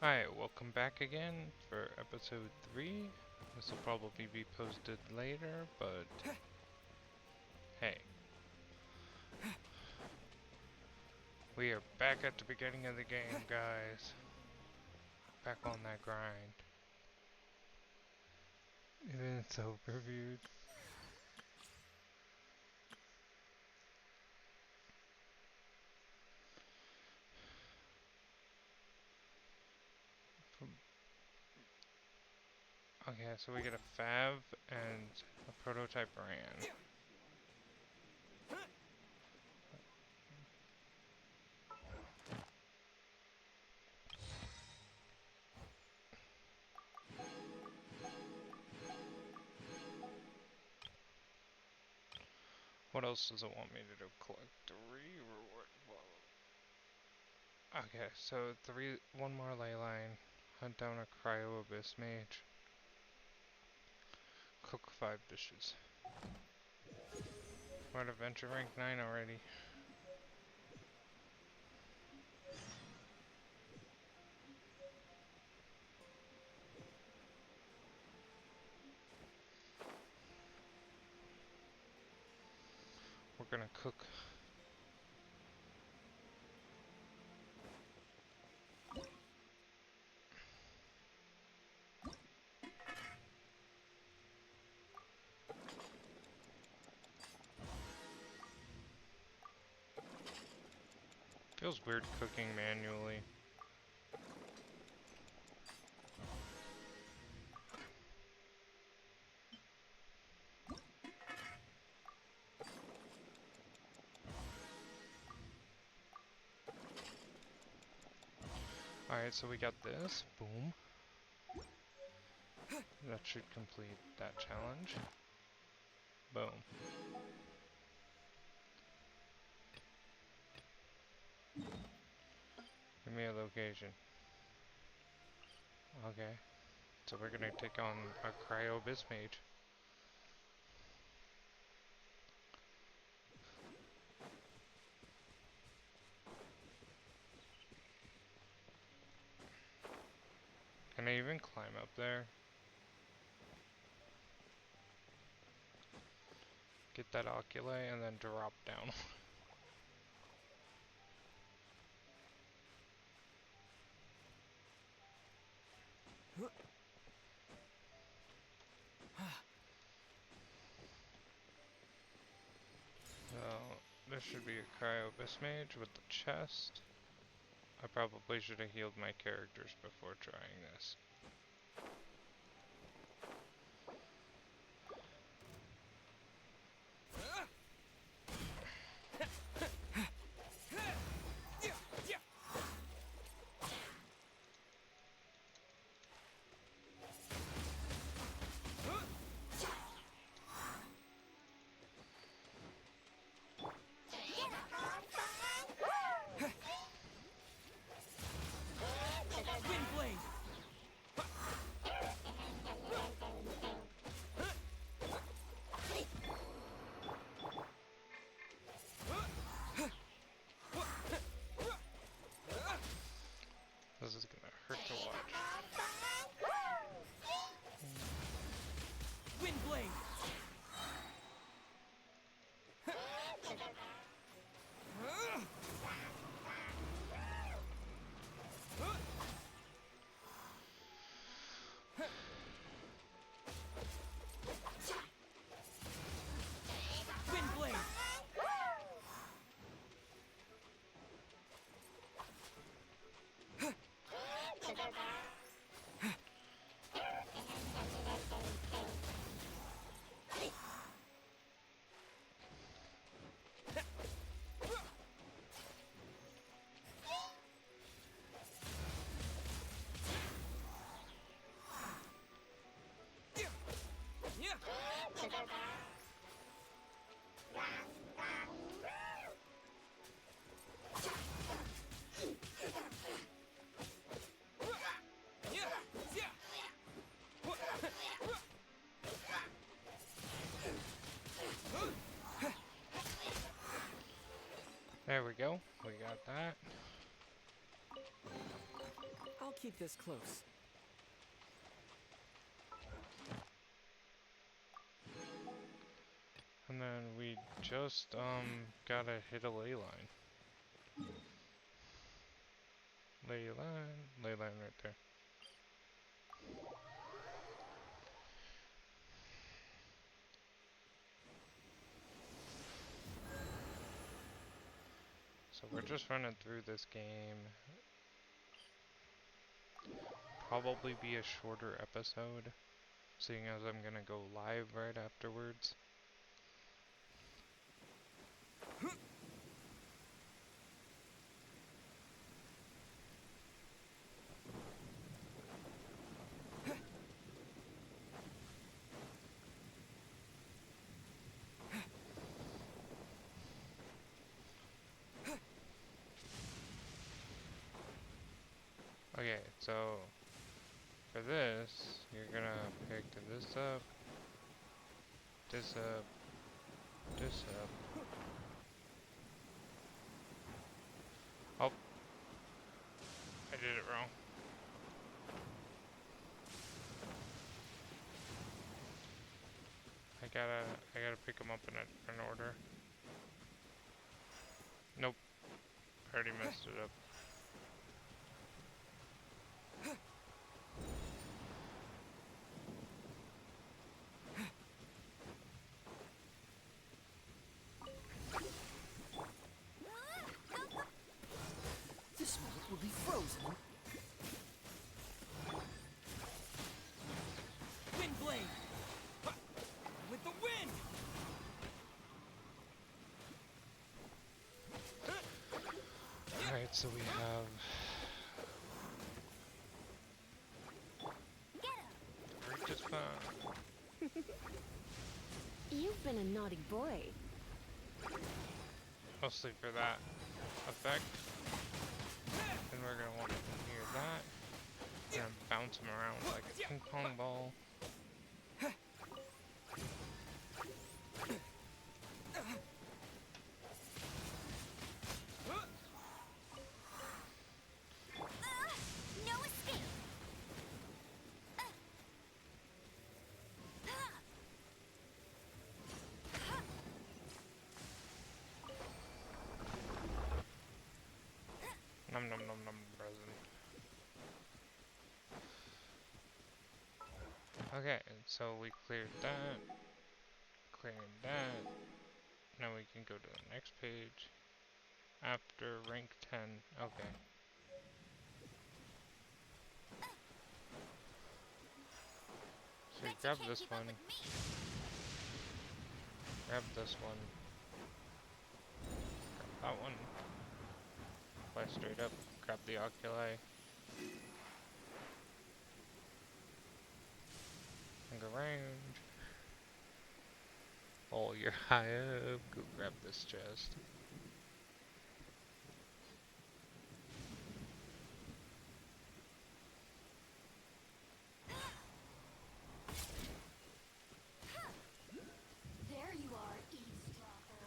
Alright, welcome back again for episode 3. This will probably be posted later, but hey. We are back at the beginning of the game, guys. Back on that grind. It's overviewed. Okay, so we get a Fav and a prototype Ran. What else does it want me to do? Collect 3 reward. Okay, so one more ley line. Hunt down a cryo abyss mage. Cook 5 dishes. We're at adventure rank 9 already. We're gonna cook. Feels weird cooking manually. Alright, so we got this. Boom. That should complete that challenge. Boom. Give me a location. Okay. So we're gonna take on a cryo abyss mage. Can I even climb up there? Get that oculi and then drop down. So, there should be a cryo abyss mage with the chest. I probably should have healed my characters before trying this. This is gonna hurt to watch. Windblade. Windblade. There we go. We got that. I'll keep this close. And then we just, gotta hit a ley line. Ley line right there. So we're just running through this game. Probably be a shorter episode, seeing as I'm gonna go live right afterwards. Okay, so for this, you're gonna pick this up, this up, this up. Oh, I did it wrong. I gotta pick them up in a different order. Nope, I already messed it up. This mold will be frozen. Wind blade! With the wind! Alright, so we have Regis Fun. You've been a naughty boy. Mostly for that effect. And we're gonna want to hear that. We're gonna bounce him around like a ping pong ball. No escape. Num num num num present. Okay, so we cleared that. Clearing that. Now we can go to the next page. After rank 10. Okay. So you grab this one. Grab this one. Grab that one. Fly straight up. Grab the oculi. And go around. Oh, you're high up. Go grab this chest. There you are, eavesdropper.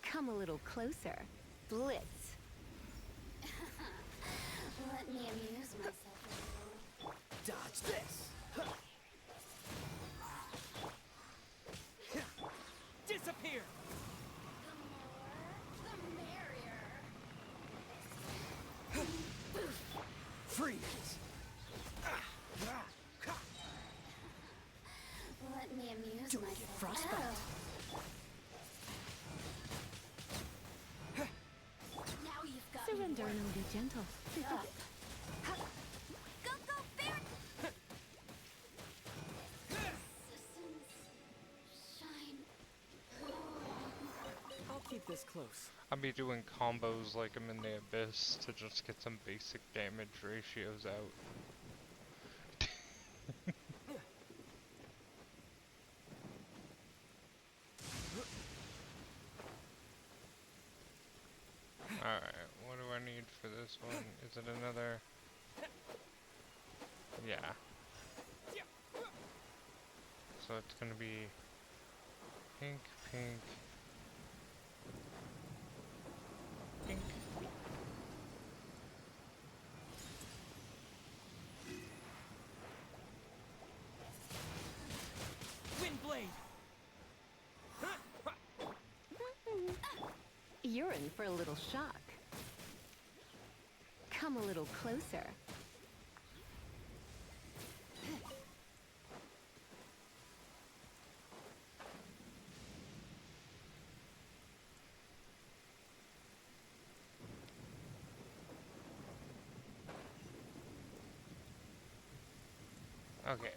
Come a little closer. Blitz. Let me amuse myself a little. Dodge this! Disappear! The merrier. Freeze! Let me amuse Don't get myself. frostbite. Now you've got Surrender and I'll be gentle. up. Go, go, Baron! Shine. I'll keep this close. I'll be doing combos like I'm in the abyss to just get some basic damage ratios out. Alright, what do I need for this one? Is it another? Yeah. So it's gonna be pink, pink, You're in for a little shock. Come a little closer. Okay.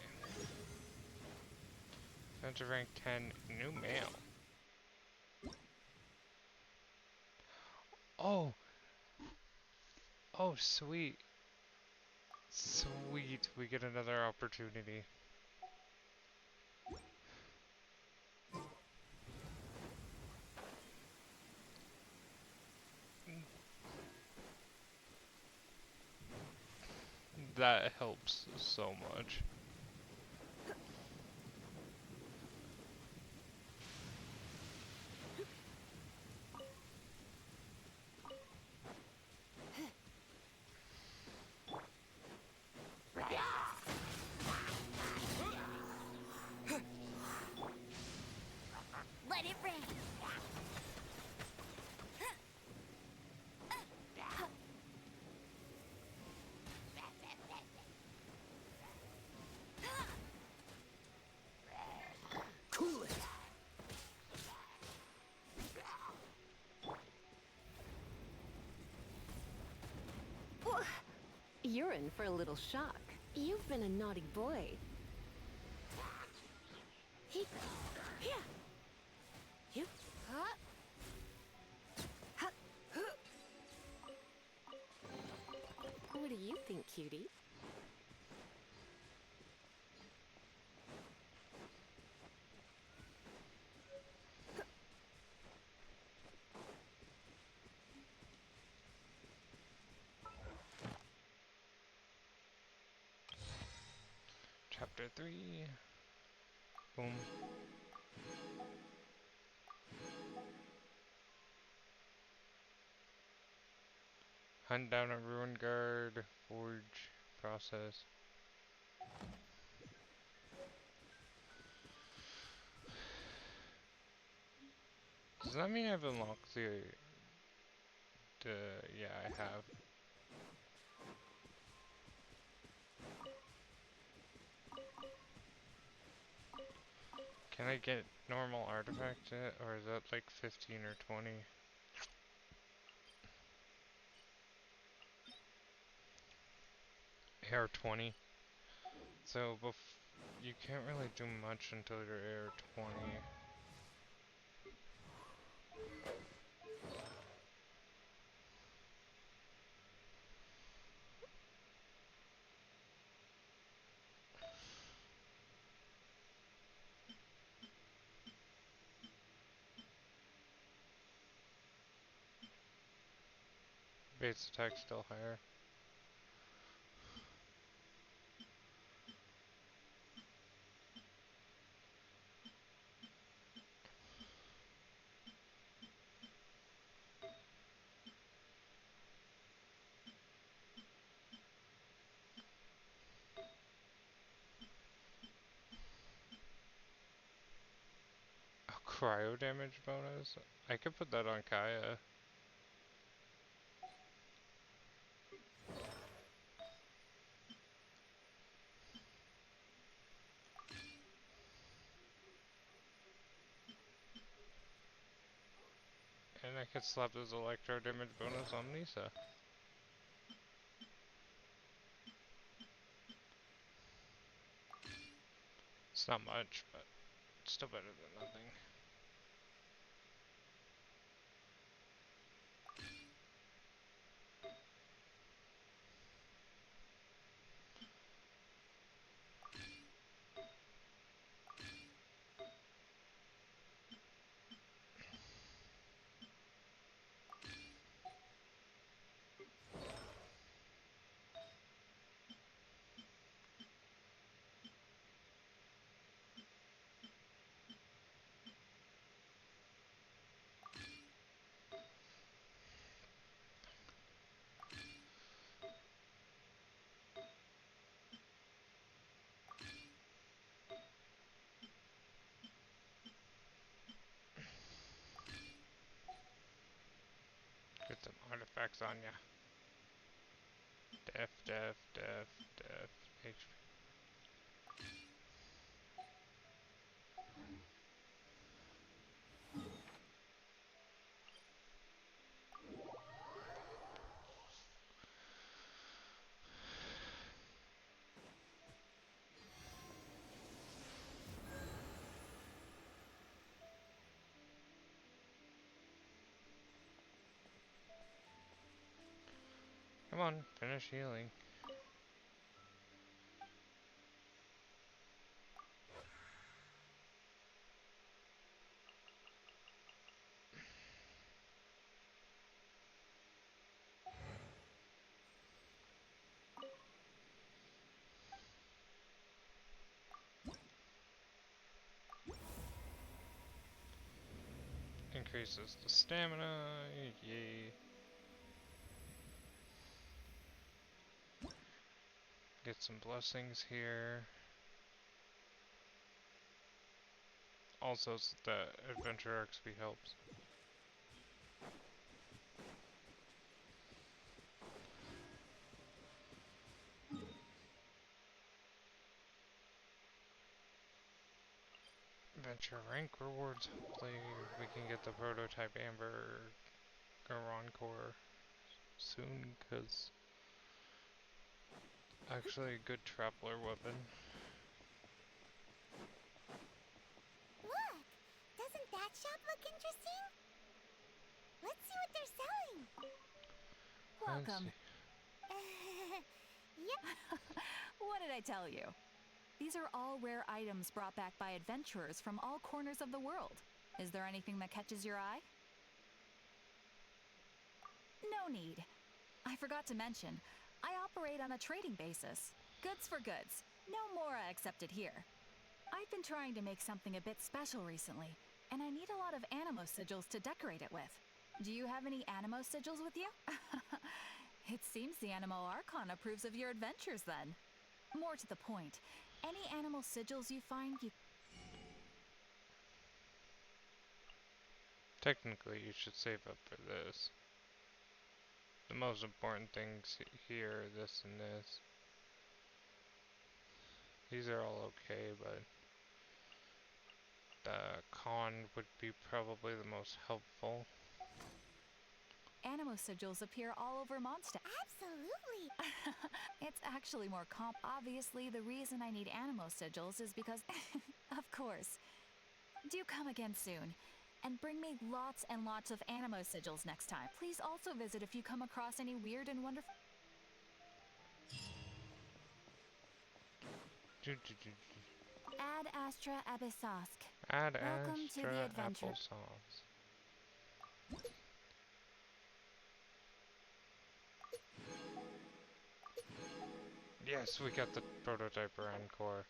Enter rank 10, new mail. Oh! Oh, sweet. Sweet, we get another opportunity. That helps so much. Let it rain. Cool it. You're in for a little shock. You've been a naughty boy. Here. Yep. Huh? What do you think, cutie? Chapter 3. Boom. Hunt down a ruined guard. Forge. Process. Does that mean I've unlocked the... Yeah, I have. Can I get normal artifacts yet? Or is that like 15 or 20? Air 20. So you can't really do much until you're air 20. Base attack still higher. A cryo damage bonus? I could put that on Kaya. And I could slap this electro damage bonus on Lisa. It's not much, but it's still better than nothing. some artifacts on ya. Def, def, def, def, HP. Come on, finish healing. Increases the stamina, yay. Get some blessings here. Also, the adventure XP helps. Adventure rank rewards. Hopefully, we can get the prototype Amber Garon core soon, because actually a good traveler weapon. Look! Doesn't that shop look interesting? Let's see what they're selling. Welcome. Yep. What did I tell you? These are all rare items brought back by adventurers from all corners of the world. Is there anything that catches your eye? No need. I forgot to mention, I operate on a trading basis. Goods for goods. No Mora accepted here. I've been trying to make something a bit special recently, and I need a lot of animo sigils to decorate it with. Do you have any animo sigils with you? It seems the Animo Archon approves of your adventures then. More to the point, any animal sigils you find, you... Technically, you should save up for this. The most important things here, this and this. These are all okay, but the con would be probably the most helpful. Animo sigils appear all over Mondstadt. Absolutely. It's actually more obviously, the reason I need animo sigils is because... Of course. Do come again soon. And bring me lots and lots of animo sigils next time. Please also visit if you come across any weird and wonderful... Ad Astra Abyssosk. Add Welcome to the extra adventure. applesauce. Yes, we got the prototype Iran core.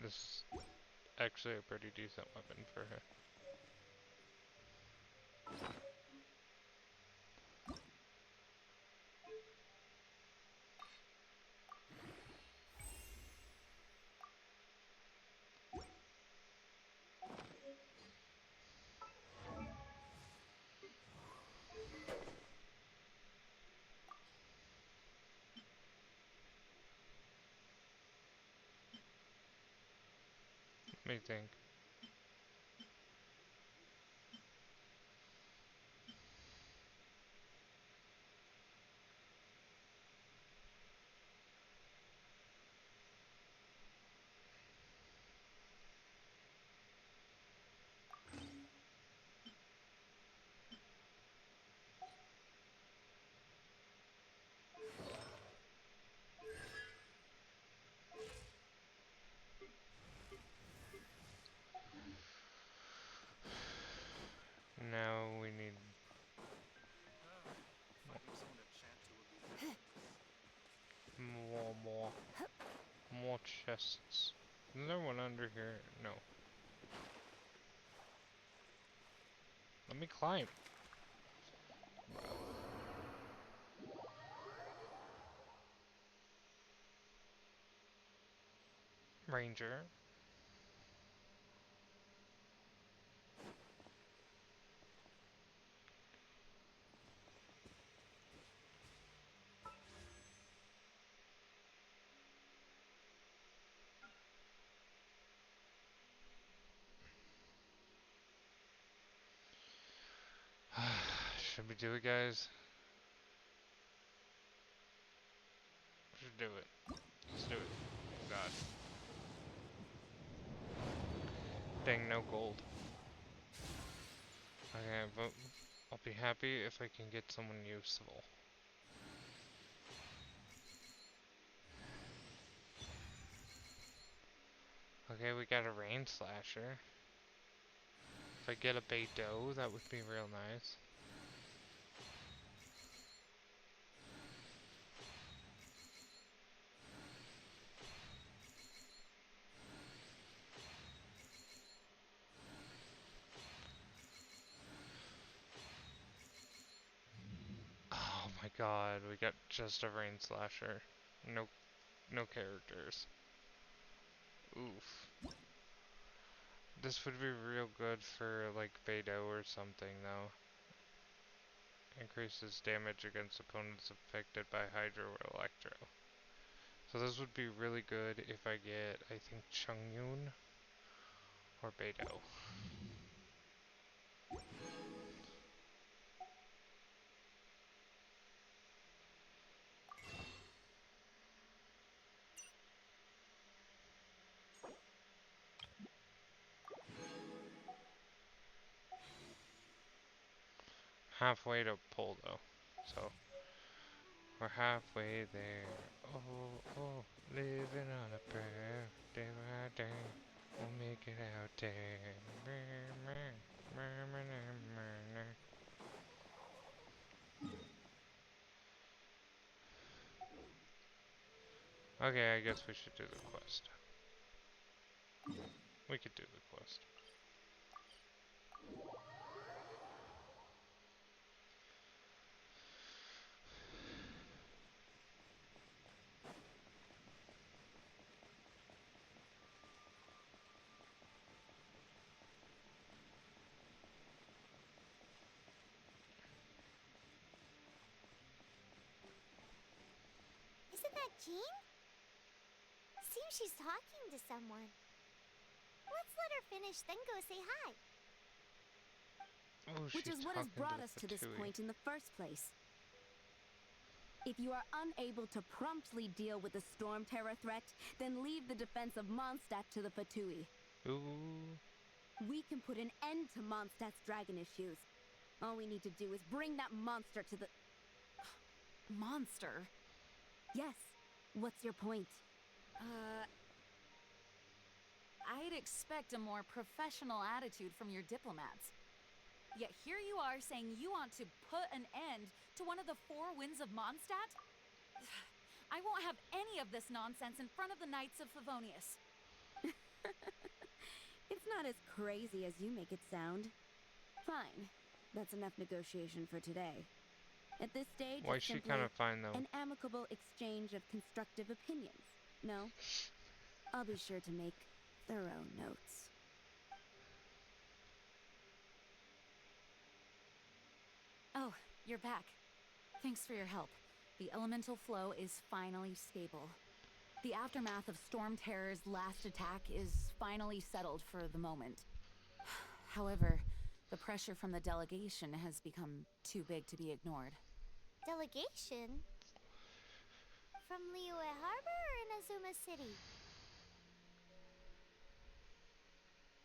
This is actually a pretty decent weapon for her. Let me think. Now we need more chests. Is there one under here? No. Let me climb. Ranger. Should we do it, guys? We should do it. Let's do it. Oh god. Dang, no gold. Okay, but I'll be happy if I can get someone useful. Okay, we got a rain slasher. If I get a Beidou, that would be real nice. Oh my god, we got just a rain slasher. No characters. Oof. This would be real good for like Beidou or something though. Increases damage against opponents affected by Hydro or Electro. So this would be really good if I get, I think, Chungyun or Beidou. Halfway to pull though. So we're halfway there. Oh, living on a prayer, day by day. We'll make it out there. Okay, I guess we should do the quest. We could do the quest. Isn't that Jean? Seems she's talking to someone. Let's let her finish, then go say hi. Oh, Which she's is what has talking brought to us the to this Fatui. point in the first place. If you are unable to promptly deal with the Storm Terror threat, then leave the defense of Mondstadt to the Fatui. Ooh. We can put an end to Mondstadt's dragon issues. All we need to do is bring that monster to the... Monster? Yes. What's your point? I'd expect a more professional attitude from your diplomats. Yet here you are saying you want to put an end to one of the four winds of Mondstadt? I won't have any of this nonsense in front of the Knights of Favonius. It's not as crazy as you make it sound. Fine. That's enough negotiation for today. At this stage, Why is it's she simply kind of fine though? an amicable exchange of constructive opinions. No? I'll be sure to make thorough notes. Oh, you're back. Thanks for your help. The elemental flow is finally stable. The aftermath of Storm Terror's last attack is finally settled for the moment. However, the pressure from the delegation has become too big to be ignored. Delegation? From Liyue Harbor or Inazuma City?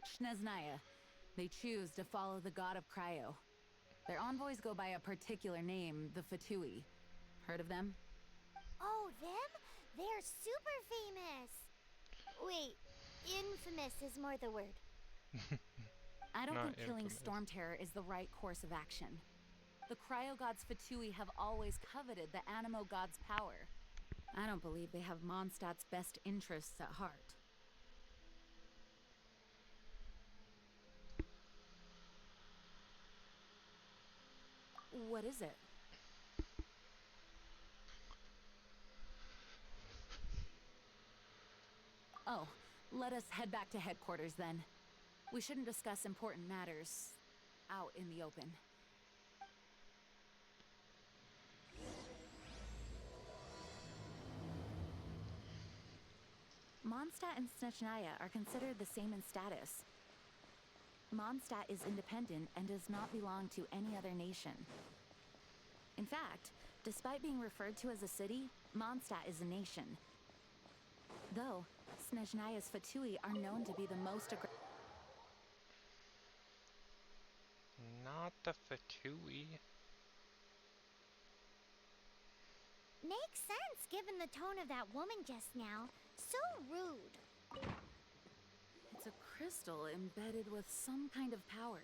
Shneznaya. They choose to follow the god of Cryo. Their envoys go by a particular name, the Fatui. Heard of them? Oh, them? They're super famous! Wait, infamous is more the word. I don't Not think killing infamous. Storm Terror is the right course of action. The Cryo God's Fatui have always coveted the Animo God's power. I don't believe they have Mondstadt's best interests at heart. What is it? Oh, let us head back to headquarters then. We shouldn't discuss important matters out in the open. Mondstadt and Snechnaya are considered the same in status. Mondstadt is independent and does not belong to any other nation. In fact, despite being referred to as a city, Mondstadt is a nation. Though, Snezhnaya's Fatui are known to be the most aggressive. Not the Fatui. Makes sense given the tone of that woman just now. So rude. It's a crystal embedded with some kind of power.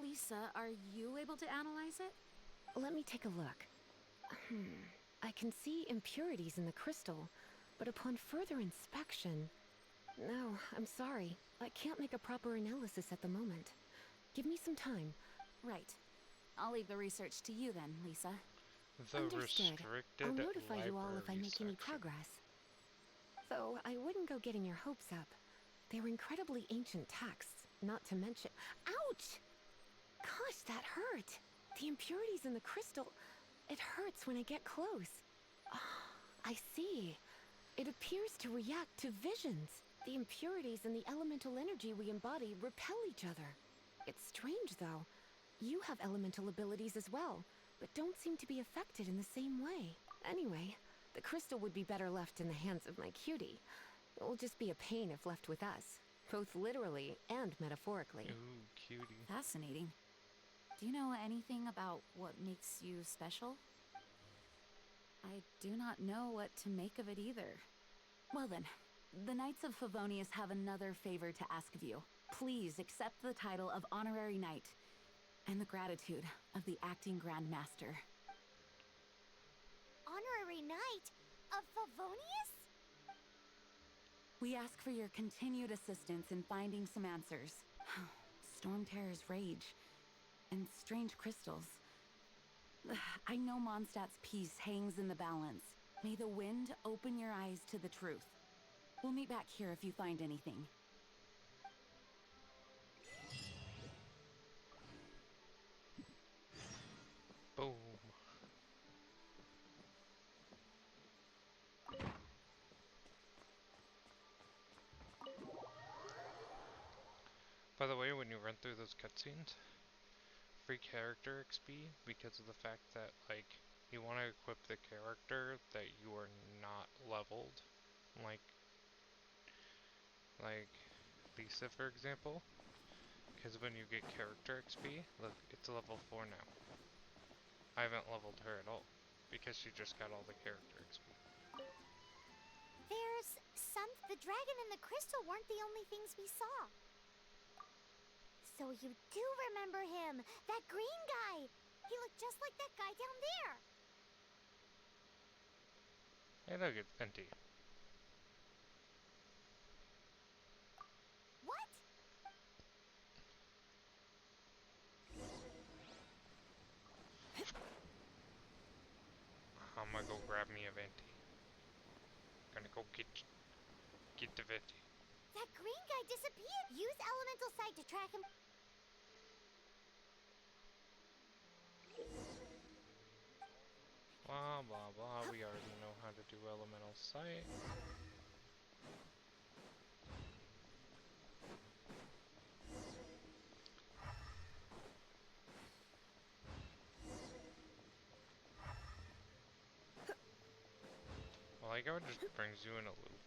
Lisa, are you able to analyze it? Let me take a look. I can see impurities in the crystal, but upon further inspection... No, I'm sorry. I can't make a proper analysis at the moment. Give me some time. Right. I'll leave the research to you then, Lisa. The Understood. restricted I'll notify you all if I library make any section. progress. Though I wouldn't go getting your hopes up. They're incredibly ancient texts, not to mention... Ouch! Gosh, that hurt! The impurities in the crystal... It hurts when I get close. Ah, I see. It appears to react to visions. The impurities and the elemental energy we embody repel each other. It's strange, though. You have elemental abilities as well, but don't seem to be affected in the same way. Anyway, the crystal would be better left in the hands of my cutie. It will just be a pain if left with us, both literally and metaphorically. Ooh, cutie. Fascinating. Do you know anything about what makes you special? I do not know what to make of it either. Well then, the Knights of Favonius have another favor to ask of you. Please accept the title of Honorary Knight, and the gratitude of the Acting Grand Master. Honorary Knight of Favonius? We ask for your continued assistance in finding some answers. Storm Terror's rage, and strange crystals. I know Mondstadt's peace hangs in the balance. May the wind open your eyes to the truth. We'll meet back here if you find anything. Boom. By the way, when you run through those cutscenes, free character XP because of the fact that, like, you want to equip the character that you are not leveled. Like Lisa, for example. Because when you get character XP, look, it's level 4 now. I haven't leveled her at all, because she just got all the character XP. There's some... The dragon and the crystal weren't the only things we saw. So you do remember him, that green guy. He looked just like that guy down there. Hey, look, it's Venti. What? I'm gonna go grab me a Venti. Gonna go get the Venti. That green guy disappeared. Use elemental sight to track him. Blah, blah, blah. We already know how to do elemental sight. Well, like how it just brings you in a loop.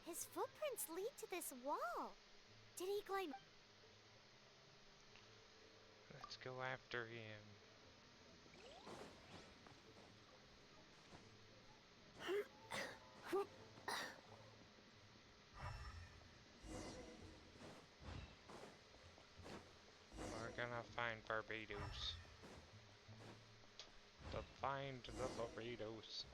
His footprints lead to this wall. Did he climb? Let's go after him. We're gonna find Barbados. To find the Barbados.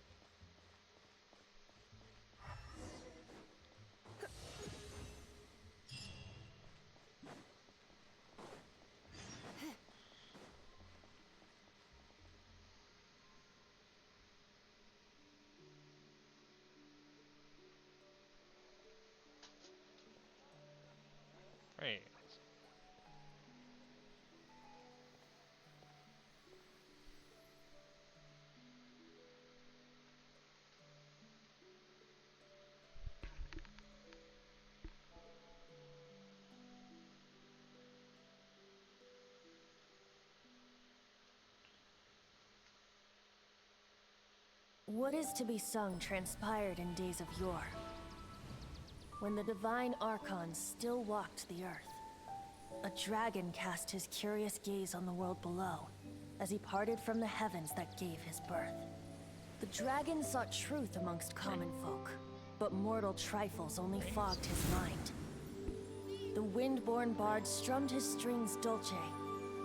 Right. What is to be sung transpired in days of yore, when the divine archons still walked the earth. A dragon cast his curious gaze on the world below, as he parted from the heavens that gave his birth. The dragon sought truth amongst common folk, but mortal trifles only fogged his mind. The wind-born bard strummed his strings dulce,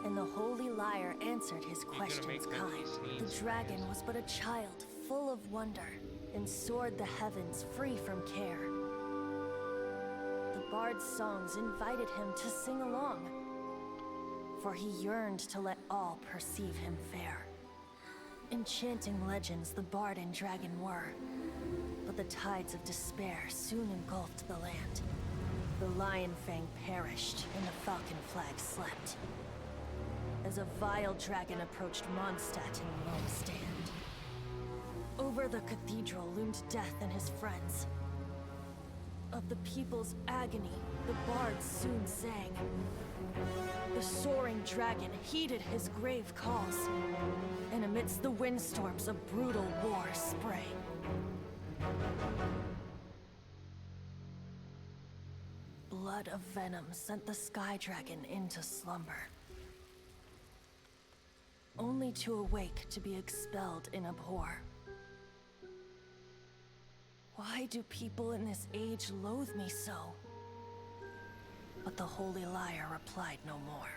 and the holy lyre answered his questions kind. The dragon was but a child, full of wonder, and soared the heavens free from care. The bard's songs invited him to sing along, for he yearned to let all perceive him fair. Enchanting legends the bard and dragon were, but the tides of despair soon engulfed the land. The lion fang perished, and the falcon flag slept, as a vile dragon approached Mondstadt in lone stand. Over the cathedral loomed death and his friends. Of the people's agony, the bards soon sang. The soaring dragon heeded his grave calls, and amidst the windstorms a brutal war sprang. Blood of venom sent the sky dragon into slumber, only to awake to be expelled in abhor. Why do people in this age loathe me so? But the holy lyre replied no more.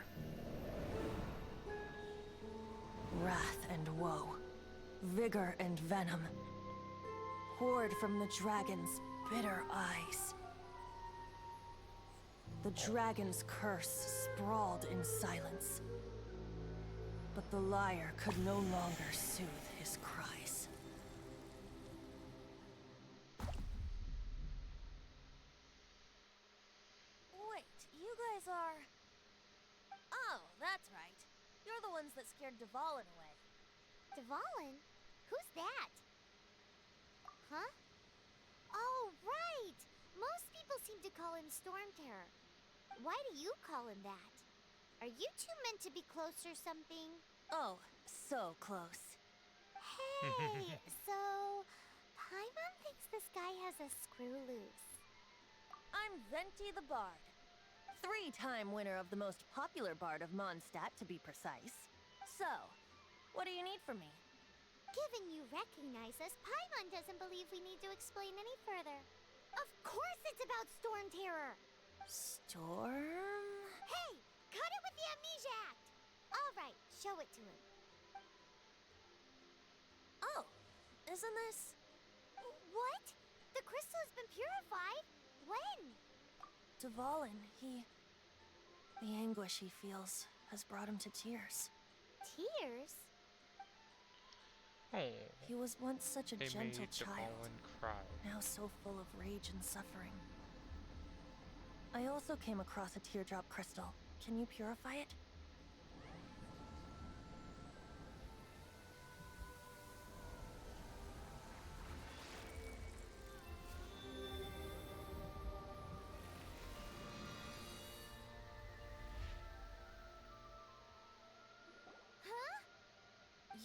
Wrath and woe, vigor and venom, poured from the dragon's bitter eyes. The dragon's curse sprawled in silence, but the lyre could no longer soothe his cries. Wait, you guys are... Oh, that's right. You're the ones that scared Dvalin away. Dvalin? Who's that? Huh? Oh, right! Most people seem to call him Storm Terror. Why do you call him that? Are you two meant to be close or something? Oh, so close. Hey, so... Paimon thinks this guy has a screw loose. I'm Venti the Bard. 3-time winner of the most popular bard of Mondstadt, to be precise. So, what do you need from me? Given you recognize us, Paimon doesn't believe we need to explain any further. Of course it's about Storm Terror! Storm? Hey! Cut it with the Amnesia Act! Alright, show it to him. Oh, isn't this... What? The crystal has been purified? When? Dvalin, the anguish he feels has brought him to tears. Tears? Oh, He was once such a they gentle made child, Dvalin cry. now so full of rage and suffering. I also came across a teardrop crystal. Can you purify it?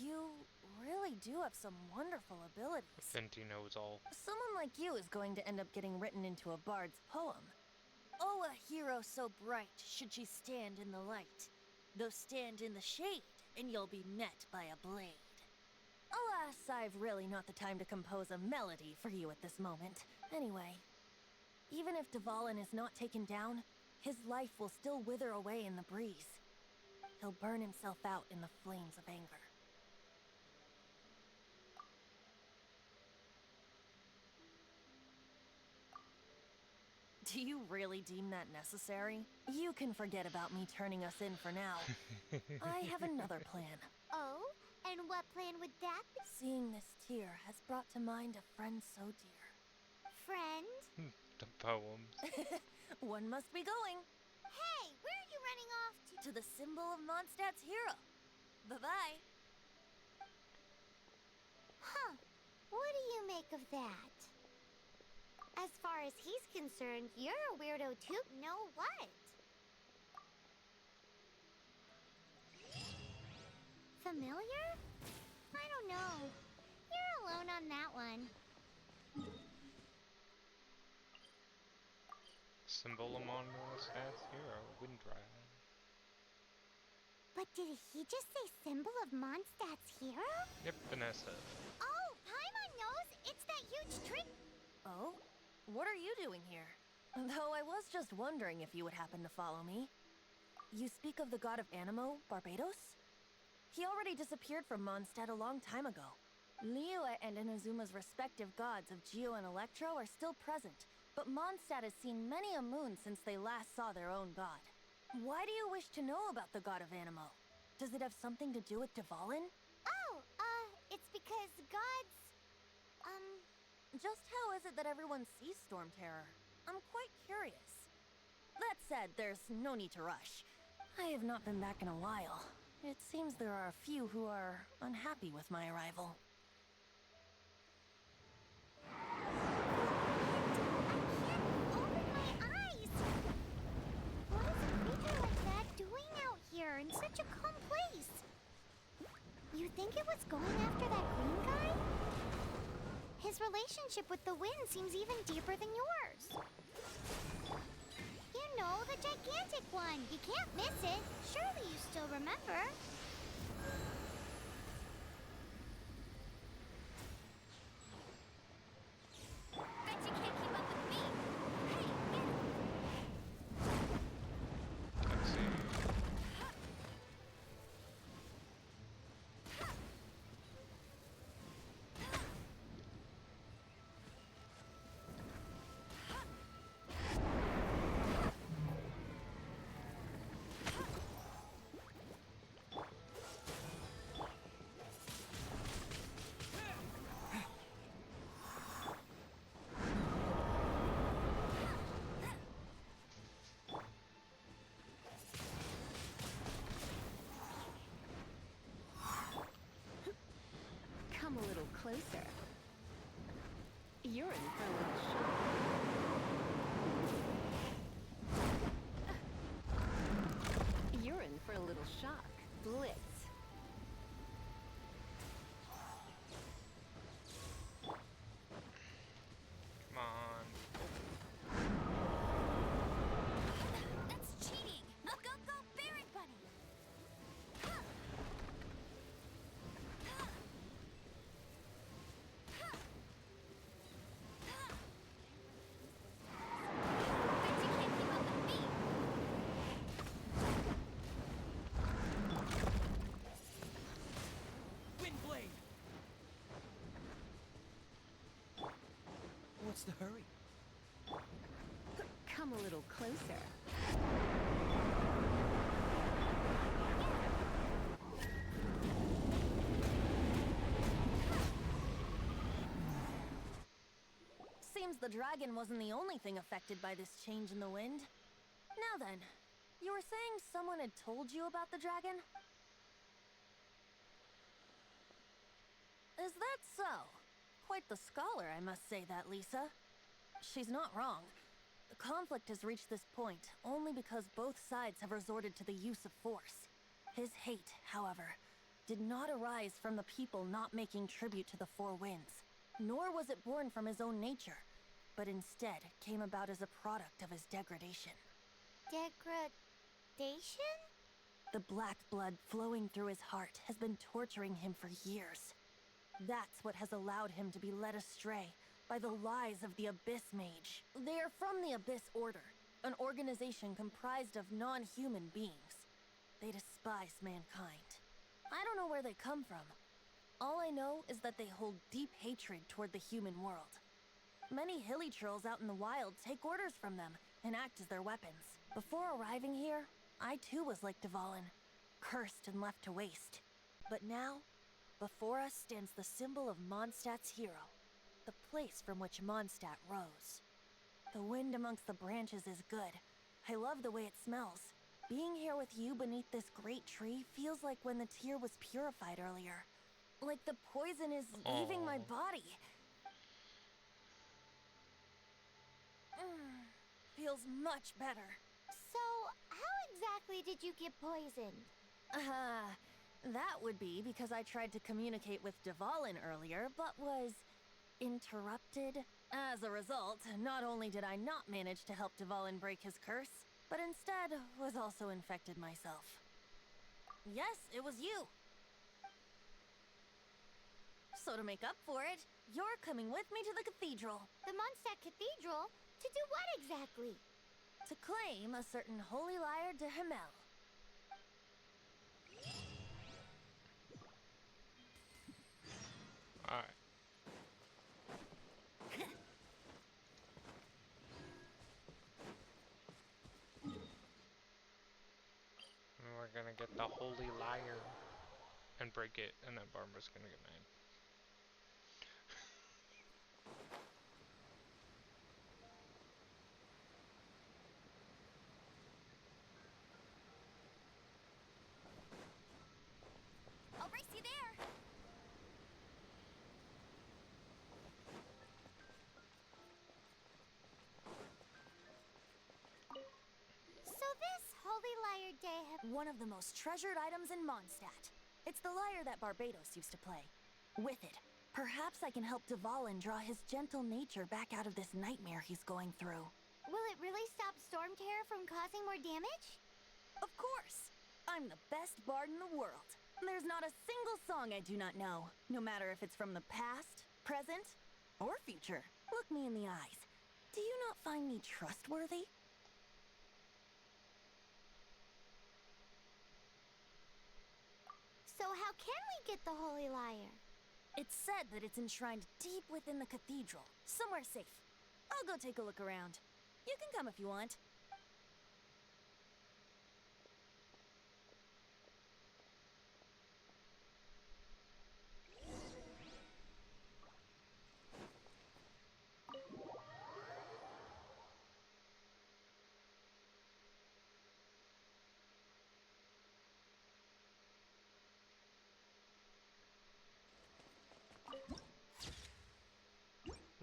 You really do have some wonderful abilities. Fenty knows all. Someone like you is going to end up getting written into a bard's poem. Oh, a hero so bright should she stand in the light. Though stand in the shade, and you'll be met by a blade. Alas, I've really not the time to compose a melody for you at this moment. Anyway, even if Dvalin is not taken down, his life will still wither away in the breeze. He'll burn himself out in the flames of anger. Do you really deem that necessary? You can forget about me turning us in for now. I have another plan. Oh? And what plan would that be? Seeing this tear has brought to mind a friend so dear. Friend? The poems. One must be going Hey, where are you running off to? to the symbol of Mondstadt's hero. Bye-bye. Huh. What do you make of that? As far as he's concerned, you're a weirdo too. Know what? Familiar? I don't know. You're a alone on that one. Symbol of Mondstadt Hero, Wind Dragon. But did he just say symbol of Mondstadt's hero? Yep, Vanessa. Oh, Paimon knows! It's that huge tree. Oh? What are you doing here? Though I was just wondering if you would happen to follow me. You speak of the god of Animo, Barbados? He already disappeared from Mondstadt a long time ago. Liyue and Inazuma's respective gods of Geo and Electro are still present, but Mondstadt has seen many a moon since they last saw their own god. Why do you wish to know about the god of Animo? Does it have something to do with Dvalin? Oh, it's because gods... Just how is it that everyone sees Storm Terror? I'm quite curious. That said, there's no need to rush. I have not been back in a while. It seems there are a few who are unhappy with my arrival. Open my eyes! What is a creature like that doing out here in such a calm place? You think it was going after that green guy? His relationship with the wind seems even deeper than yours. You know, the gigantic one. You can't miss it. Surely you still remember. Bet you can't keep up with me. Hey, get it. Let's see. Come a little closer. You're in for a little shock. You're in for a little shock. Blitz. Come on. That's cheating. Go, go, Berry Bunny. Bet you can't keep up with me. Windblade! What's the hurry? Come a little closer. Seems the dragon wasn't the only thing affected by this change in the wind. Now then, you were saying someone had told you about the dragon? Is that so? Quite the scholar, I must say that, Lisa. She's not wrong. The conflict has reached this point only because both sides have resorted to the use of force. His hate, however, did not arise from the people not making tribute to the Four Winds, nor was it born from his own nature, but instead came about as a product of his degradation. Degradation? The black blood flowing through his heart has been torturing him for years. That's what has allowed him to be led astray by the lies of the Abyss Mage. They are from the Abyss Order, an organization comprised of non-human beings. They despise mankind. I don't know where they come from. All I know is that they hold deep hatred toward the human world. Many hilly trolls out in the wild take orders from them and act as their weapons. Before arriving here, I too was like Dvalin, cursed and left to waste. But now, before us stands the symbol of Mondstadt's hero, the place from which Mondstadt rose. The wind amongst the branches is good. I love the way it smells. Being here with you beneath this great tree feels like when the tear was purified earlier. Like the poison is leaving my body. Feels much better. So, how exactly did you get poisoned? That would be because I tried to communicate with Dvalin earlier, but was interrupted. As a result, not only did I not manage to help Dvalin break his curse, but instead was also infected myself. Yes, it was you. So to make up for it, you're coming with me to the cathedral. The Mondstadt Cathedral? To do what exactly? To claim a certain holy lyre de Himmel. Alright. And we're gonna get the holy lyre and break it, and then Barbara's gonna get mad. I'll race you there. So this Holy Lyre Day One of the most treasured items in Mondstadt. It's the lyre that Barbados used to play. With it, perhaps I can help Dvalin draw his gentle nature back out of this nightmare he's going through. Will it really stop Storm Terror from causing more damage? Of course! I'm the best bard in the world. There's not a single song I do not know, no matter if it's from the past, present, or future. Look me in the eyes. Do you not find me trustworthy? So how can we get the Holy Lyre? It's said that it's enshrined deep within the cathedral, somewhere safe. I'll go take a look around. You can come if you want.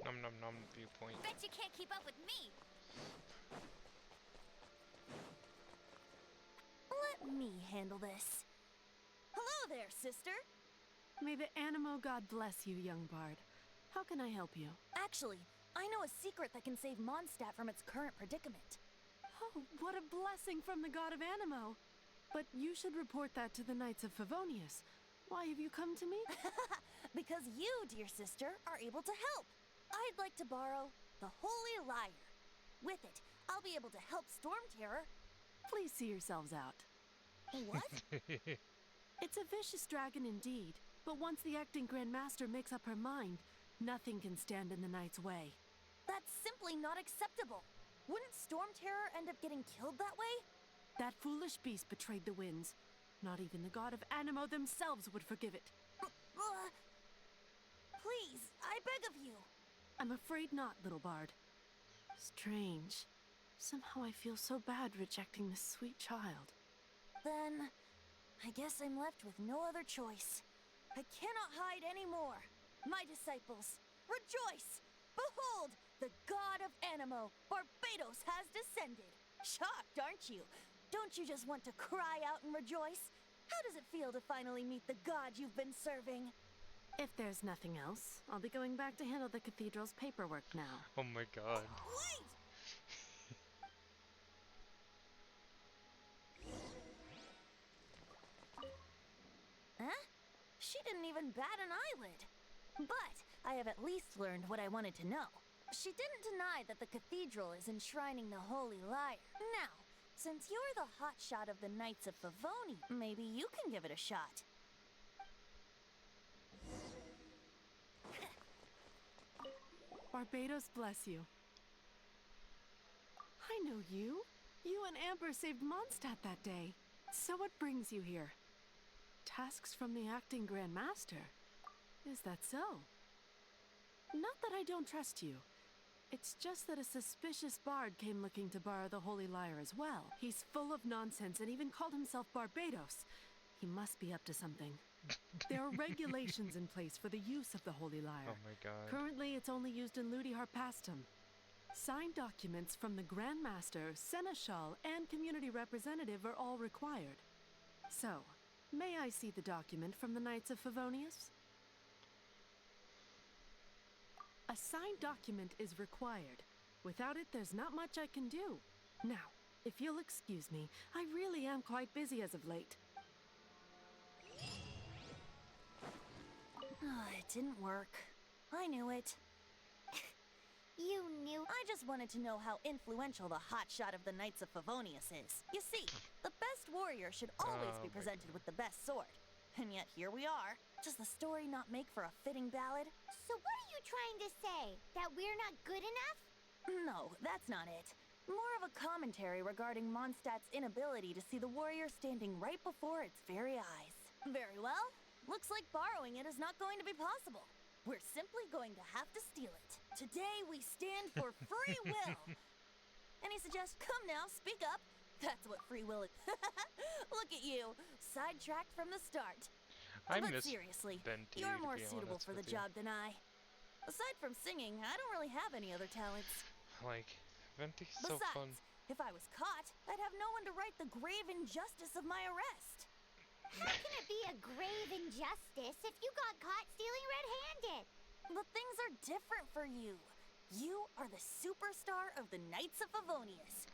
Num num num viewpoint. Bet you can't keep up with me. Let me handle this. Hello there, sister. May the Animo God bless you, young bard. How can I help you? Actually, I know a secret that can save Mondstadt from its current predicament. Oh, what a blessing from the god of Animo! But you should report that to the Knights of Favonius. Why have you come to me? Because you, dear sister, are able to help. I'd like to borrow the Holy Lyre. With it, I'll be able to help Storm Terror. Please see yourselves out. What? It's a vicious dragon indeed, but once the acting Grand Master makes up her mind, nothing can stand in the Knight's way. That's simply not acceptable. Wouldn't Storm Terror end up getting killed that way? That foolish beast betrayed the winds. Not even the god of Animo themselves would forgive it. Please, I beg of you. I'm afraid not, little bard. Strange. Somehow I feel so bad rejecting this sweet child. Then, I guess I'm left with no other choice. I cannot hide anymore. My disciples, rejoice! Behold, the god of Animo, Barbados, has descended. Shocked, aren't you? Don't you just want to cry out and rejoice? How does it feel to finally meet the god you've been serving? If there's nothing else, I'll be going back to handle the cathedral's paperwork now. Oh my god. Wait! Huh? She didn't even bat an eyelid. But I have at least learned what I wanted to know. She didn't deny that the cathedral is enshrining the Holy Lyre. Now, since you're the hotshot of the Knights of Favoni, maybe you can give it a shot. Barbados bless you. I know you. You and Amber saved Mondstadt that day. So what brings you here? Tasks from the acting Grand Master. Is that so? Not that I don't trust you. It's just that a suspicious bard came looking to borrow the Holy Lyre as well. He's full of nonsense and even called himself Barbados. He must be up to something. There are regulations in place for the use of the Holy Lyre. Oh my god. Currently, it's only used in Ludi Harpastum. Signed documents from the Grand Master, Seneschal, and Community Representative are all required. So, May I see the document from the Knights of Favonius? A signed document is required. Without it, there's not much I can do. Now, if you'll excuse me, I really am quite busy as of late. It didn't work. I knew it. You knew. I just wanted to know how influential the hotshot of the Knights of Favonius is. You see, the best warrior should always be presented with the best sword. And yet here we are. Does the story not make for a fitting ballad? So what are you trying to say? That we're not good enough? No, that's not it. More of a commentary regarding Mondstadt's inability to see the warrior standing right before its very eyes. Very well. Looks like borrowing it is not going to be possible. We're simply going to have to steal it. Today we stand for free will. Any suggestions? Come now, speak up. That's what free will is. Look at you, sidetracked from the start. I But miss seriously, Venti, you're to more be suitable honest for the with you. job than I. Aside from singing, I don't really have any other talents. Like, Venti's so Besides, fun. if I was caught, I'd have no one to right the grave injustice of my arrest. How can it be a grave injustice if you got caught stealing red-handed? But things are different for you. You are the superstar of the Knights of Favonius.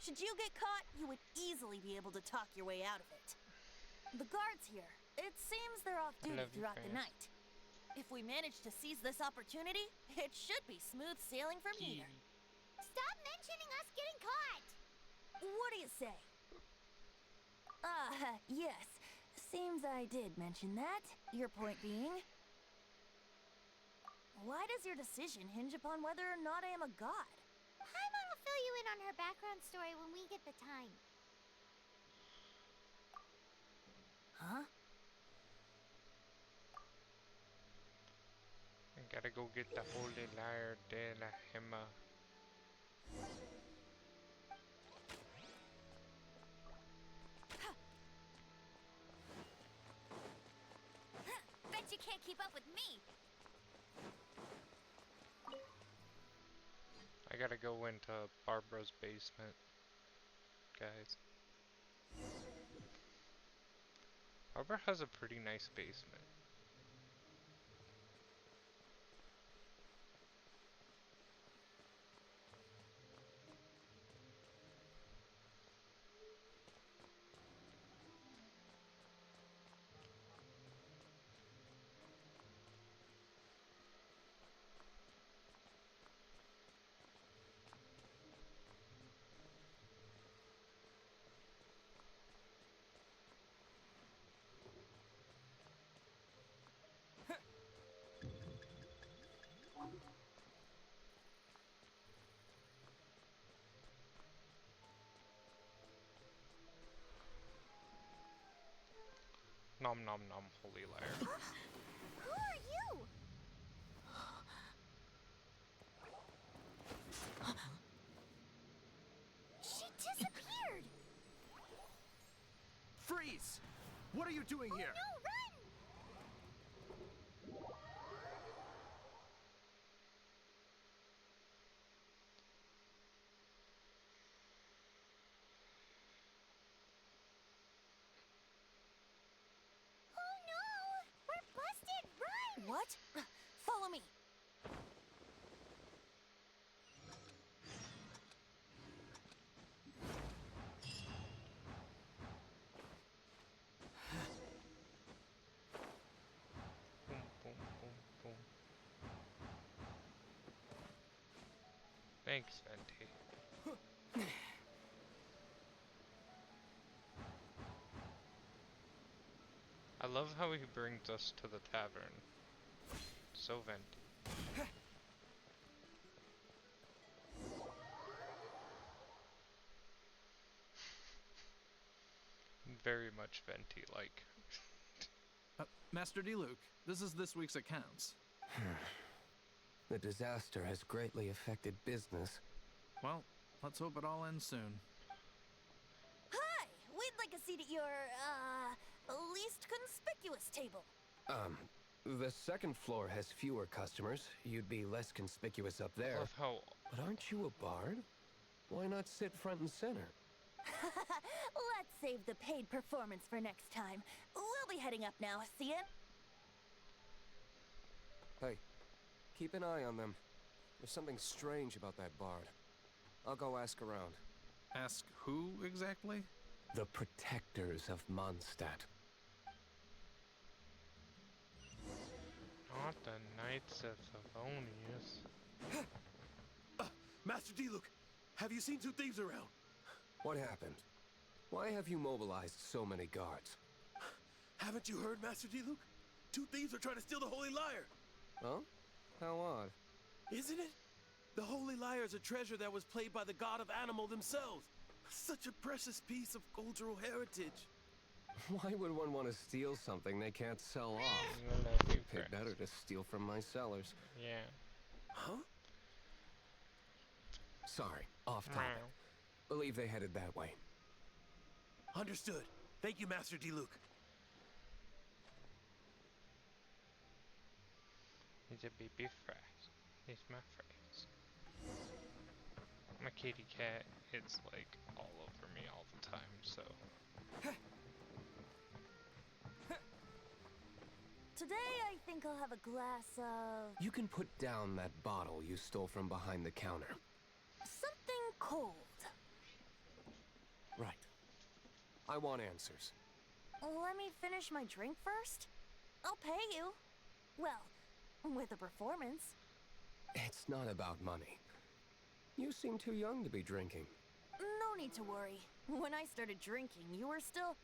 Should you get caught, you would easily be able to talk your way out of it. The guards here, it seems they're off duty love you, throughout the fans. night. If we manage to seize this opportunity, it should be smooth sailing from here. Stop mentioning us getting caught! What do you say? Yes. Seems I did mention that. Your point being? Why does your decision hinge upon whether or not I am a god? Paimon will fill you in on her background story when we get the time. Huh? I gotta go get the Holy Lyre de la Hema. Bet you can't keep up with me! I gotta go into Barbara's basement, guys. Barbara has a pretty nice basement. Nom nom nom, Holy Lyre. Who are you? She disappeared! Freeze! What are you doing here? No, run! Oh no! We're busted! Run! What? Follow me. Boom, boom, boom, boom. Thanks, Venti. I love how he brings us to the tavern. So Venti. Very much Venti-like. Master D. Luke, this is this week's accounts. The disaster has greatly affected business. Well, let's hope it all ends soon. Hi! We'd like a seat at your, least conspicuous table. The second floor has fewer customers. You'd be less conspicuous up there. Love how But aren't you a bard? Why not sit front and center? Let's save the paid performance for next time. We'll be heading up now, see ya? Hey, keep an eye on them. There's something strange about that bard. I'll go ask around. Ask who exactly? The protectors of Mondstadt. Not the Knights of Favonius. Master D-Luke, have you seen two thieves around? What happened? Why have you mobilized so many guards? Haven't you heard, Master D-Luke? Two thieves are trying to steal the Holy Lyre. Huh? How odd. Isn't it? The Holy Lyre is a treasure that was played by the god of animal themselves. Such a precious piece of cultural heritage. Why would one want to steal something they can't sell off? I love you, It'd be Chris. better to steal from my sellers. Yeah. Huh? Sorry, off topic. Believe they headed that way. Understood. Thank you, Master D-Luke. He's a baby frat. He's my friend. My kitty cat is like all over me all the time, so. Today I think I'll have a glass of You can put down that bottle you stole from behind the counter. something cold. Right. I want answers. Let me finish my drink first. I'll pay you. Well, with a performance. It's not about money. You seem too young to be drinking. No need to worry. When I started drinking, you were still...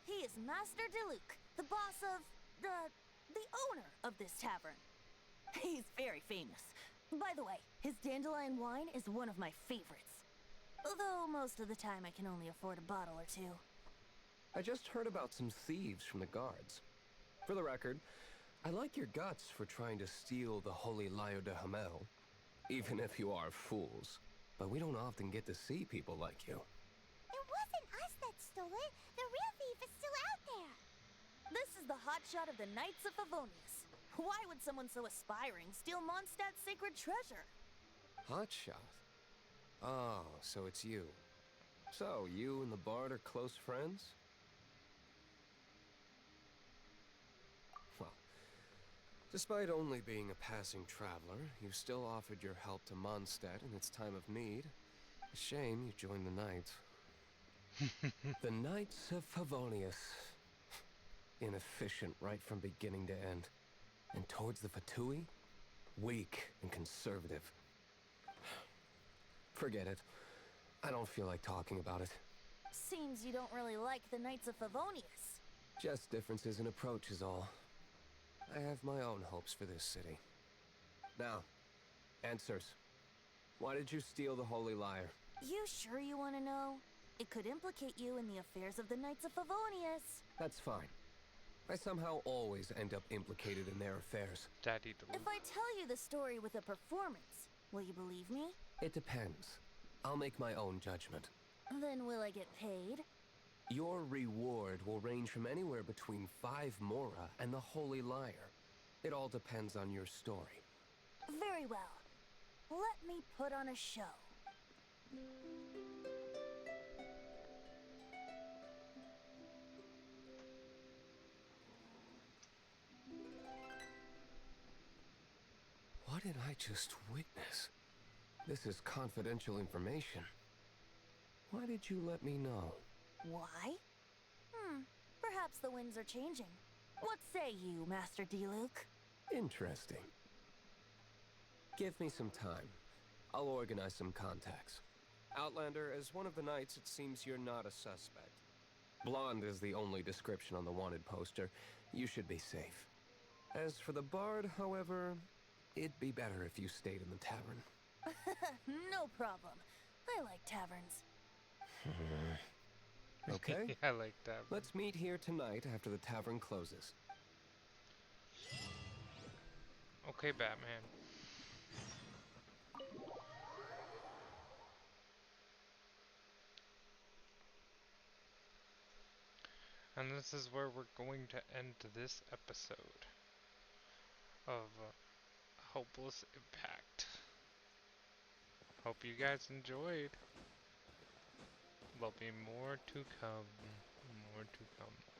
He is Master DeLuke, the boss of... the owner of this tavern. He's very famous. By the way, his dandelion wine is one of my favorites. Although most of the time I can only afford a bottle or two. I just heard about some thieves from the guards. For the record, I like your guts for trying to steal the Holy Lyre de Hamel. Even if you are fools. But we don't often get to see people like you. It wasn't us that stole it. The real thief is still out there. This is the hotshot of the Knights of Favonius. Why would someone so aspiring steal Mondstadt's sacred treasure? Hotshot? Oh, so it's you. So, you and the bard are close friends? Well, despite only being a passing traveler, you still offered your help to Mondstadt in its time of need. A shame you joined the Knights. The Knights of Favonius. Inefficient right from beginning to end. And towards the Fatui, weak and conservative. Forget it. I don't feel like talking about it. Seems you don't really like the Knights of Favonius. Just differences in approach is all. I have my own hopes for this city. Now, answers. Why did you steal the Holy Lyre? You sure you want to know? It could implicate you in the affairs of the Knights of Favonius. That's fine. I somehow always end up implicated in their affairs. Daddy If I tell you the story with a performance, will you believe me? It depends. I'll make my own judgment. Then will I get paid? Your reward will range from anywhere between 5 mora and the Holy Lyre. It all depends on your story. Very well. Let me put on a show. What did I just witness? This is confidential information. Why did you let me know? Why? Perhaps the winds are changing. What say you, Master D-Luke? Interesting. Give me some time. I'll organize some contacts. Outlander, as one of the knights, it seems you're not a suspect. Blonde is the only description on the wanted poster. You should be safe. As for the bard, however, it'd be better if you stayed in the tavern. No problem. I like taverns. Okay? I like that. Let's meet here tonight after the tavern closes. Okay, Batman. And this is where we're going to end this episode of Hopeless Impact. Hope you guys enjoyed. There'll be more to come. More to come.